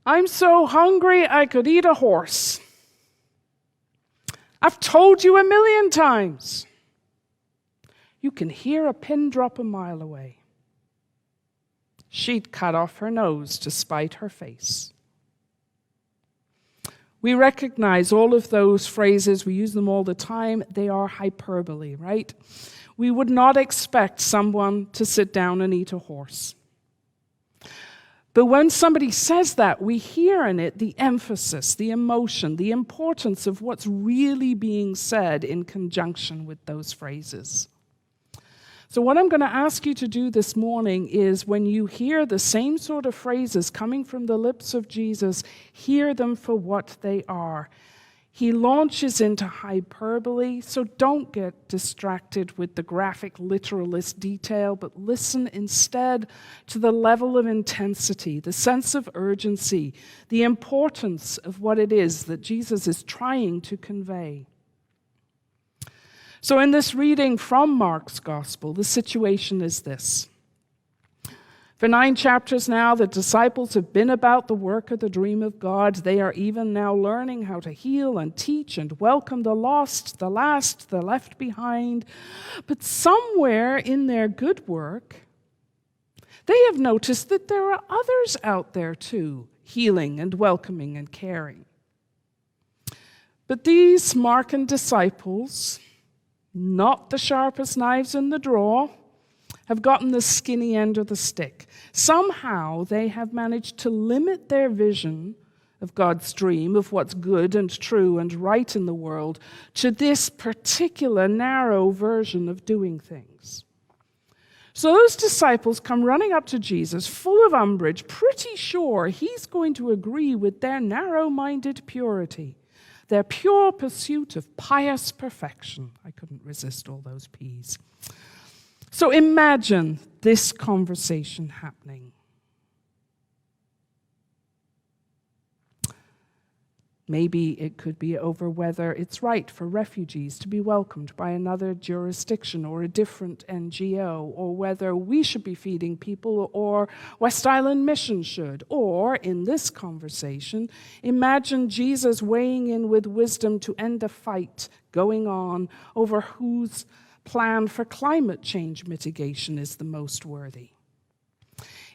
I'm so hungry I could eat a horse. I've told you 1,000,000 times. You can hear a pin drop a mile away. She'd cut off her nose to spite her face. We recognize all of those phrases. We use them all the time. They are hyperbole, right? We would not expect someone to sit down and eat a horse. But when somebody says that, we hear in it the emphasis, the emotion, the importance of what's really being said in conjunction with those phrases. So what I'm going to ask you to do this morning is when you hear the same sort of phrases coming from the lips of Jesus, hear them for what they are. He launches into hyperbole, so don't get distracted with the graphic literalist detail, but listen instead to the level of intensity, the sense of urgency, the importance of what it is that Jesus is trying to convey. So in this reading from Mark's Gospel, the situation is this. For 9 chapters now, the disciples have been about the work of the dream of God. They are even now learning how to heal and teach and welcome the lost, the last, the left behind. But somewhere in their good work, they have noticed that there are others out there too, healing and welcoming and caring. But these Markan disciples, not the sharpest knives in the drawer, have gotten the skinny end of the stick. Somehow they have managed to limit their vision of God's dream, of what's good and true and right in the world, to this particular narrow version of doing things. So those disciples come running up to Jesus, full of umbrage, pretty sure he's going to agree with their narrow-minded purity, their pure pursuit of pious perfection. I couldn't resist all those P's. So imagine this conversation happening. Maybe it could be over whether it's right for refugees to be welcomed by another jurisdiction or a different NGO, or whether we should be feeding people or West Island Mission should. Or, in this conversation, imagine Jesus weighing in with wisdom to end a fight going on over whose plan for climate change mitigation is the most worthy.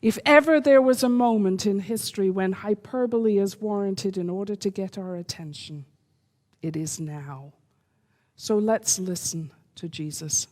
If ever there was a moment in history when hyperbole is warranted in order to get our attention, it is now. So let's listen to Jesus.